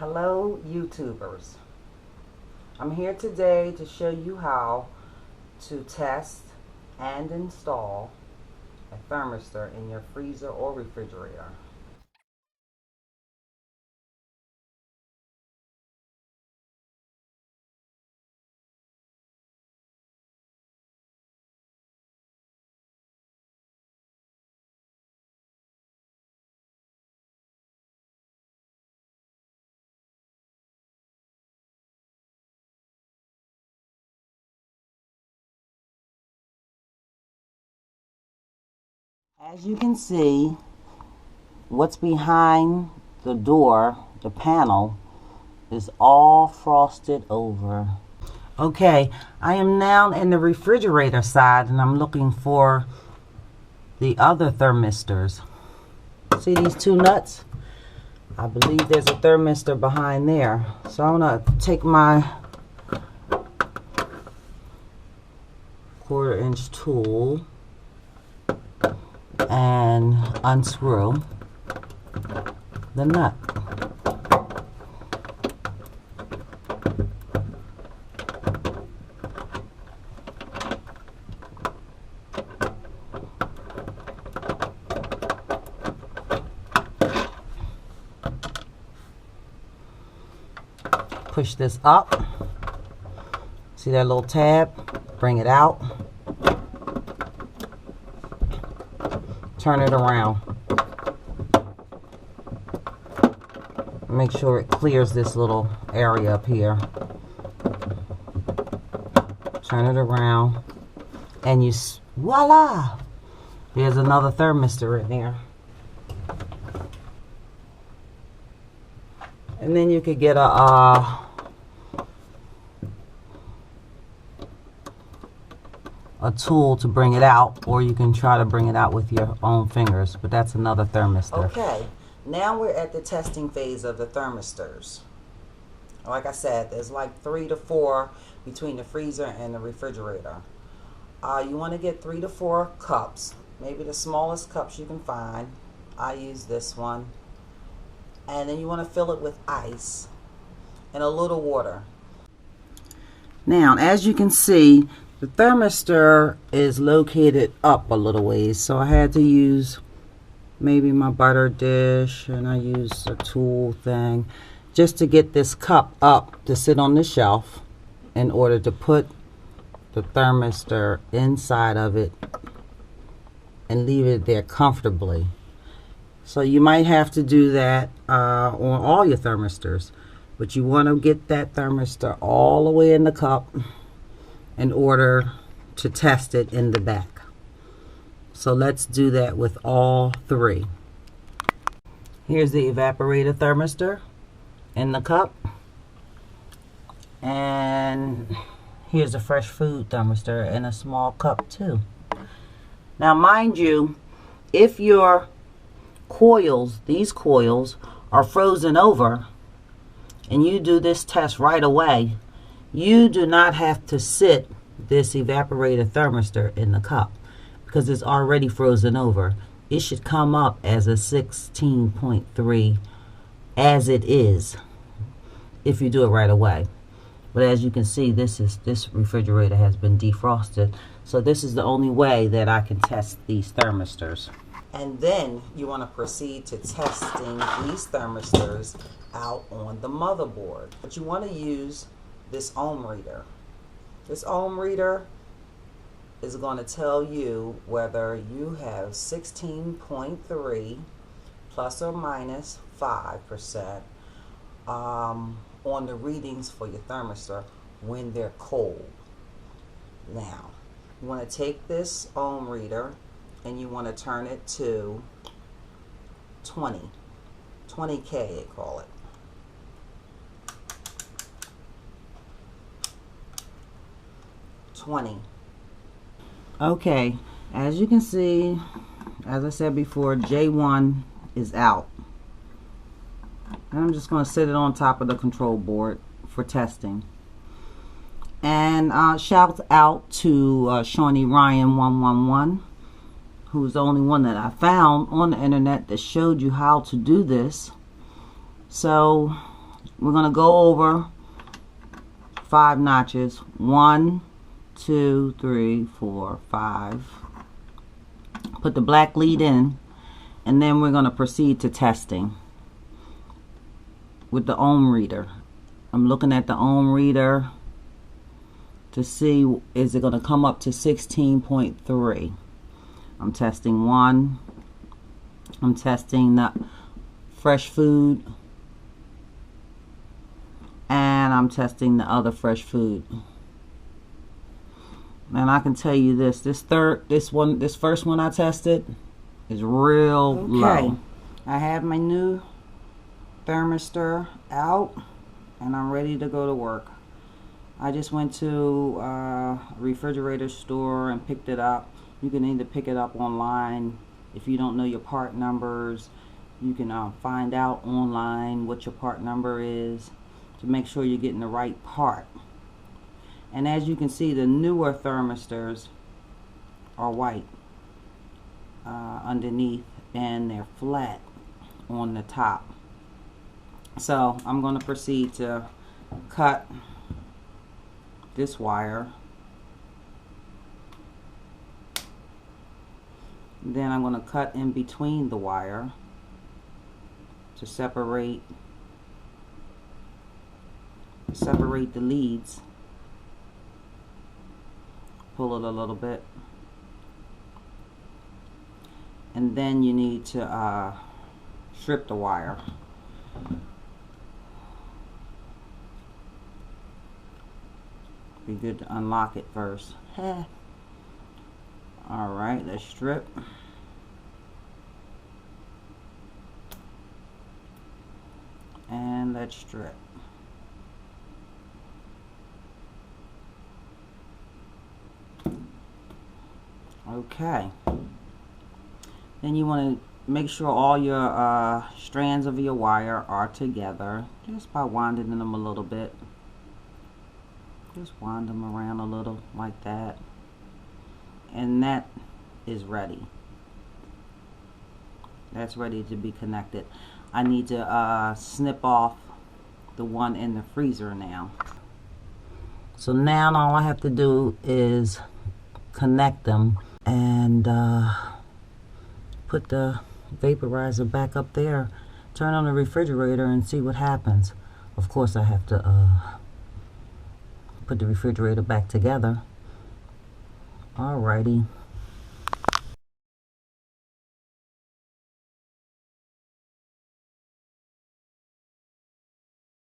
Hello YouTubers. I'm here today to show you how to test and install a thermistor in your freezer or refrigerator. As you can see, what's behind the door, the panel, is all frosted over. Okay, I am now in the refrigerator side and I'm looking for the other thermistors. See these two nuts? I believe there's a thermistor behind there. So I'm going to take my 1/4-inch tool and unscrew the nut. Push this up. See that little tab? Bring it out. Turn it around. Make sure it clears this little area up here. Turn it around. And voila! There's another thermistor in there. And then you could get a tool to bring it out, or you can try to bring it out with your own fingers, but that's another thermistor. Okay, now we're at the testing phase of the thermistors. Like I said, there's like 3 to 4 between the freezer and the refrigerator. You want to get 3 to 4 cups, maybe the smallest cups you can find. I use this one. And then you want to fill it with ice and a little water. Now, as you can see, the thermistor is located up a little ways, so I had to use maybe my butter dish, and I used a tool thing just to get this cup up to sit on the shelf in order to put the thermistor inside of it and leave it there comfortably. So you might have to do that on all your thermistors, but you want to get that thermistor all the way in the cup in order to test it in the back. So let's do that with all 3. Here's the evaporator thermistor in the cup, and here's a fresh food thermistor in a small cup too. Now mind you, if your coils, these coils, are frozen over and you do this test right away, you do not have to sit this evaporator thermistor in the cup because it's already frozen over. It should come up as a 16.3 as it is if you do it right away. But as you can see, this refrigerator has been defrosted, so this is the only way that I can test these thermistors. And then you want to proceed to testing these thermistors out on the motherboard. But you want to use this ohm reader. This ohm reader is going to tell you whether you have 16.3 plus or minus 5% on the readings for your thermistor when they're cold. Now, you want to take this ohm reader and you want to turn it to 20K, they call it. Okay, as you can see, as I said before, J1 is out. And I'm just going to sit it on top of the control board for testing. And shout out to Shawnee Ryan 111. Who's the only one that I found on the internet that showed you how to do this. So we're going to go over 5 notches. 1, 2, 3, 4, 5. Put the black lead in, and then we're going to proceed to testing with the ohm reader. I'm looking at the ohm reader to see, is it going to come up to 16.3. I'm testing 1. I'm testing the fresh food, and I'm testing the other fresh food. And I can tell you this first one I tested is real low. I have my new thermistor out, and I'm ready to go to work. I just went to a refrigerator store and picked it up. You can either pick it up online. If you don't know your part numbers, you can find out online what your part number is to make sure you're getting the right part. And as you can see, the newer thermistors are white underneath, and they're flat on the top. So I'm going to proceed to cut this wire. Then I'm going to cut in between the wire to separate the leads. Pull it a little bit, and then you need to strip the wire. Be good to unlock it first. Alright, let's strip. And let's strip. Okay. Then you want to make sure all your strands of your wire are together, just by winding them a little bit. Just wind them around a little like that. And that is ready. That's ready to be connected. I need to snip off the one in the freezer now. So now all I have to do is connect them and put the vaporizer back up there, turn on the refrigerator, and see what happens. Of course I have to put the refrigerator back together. Alrighty.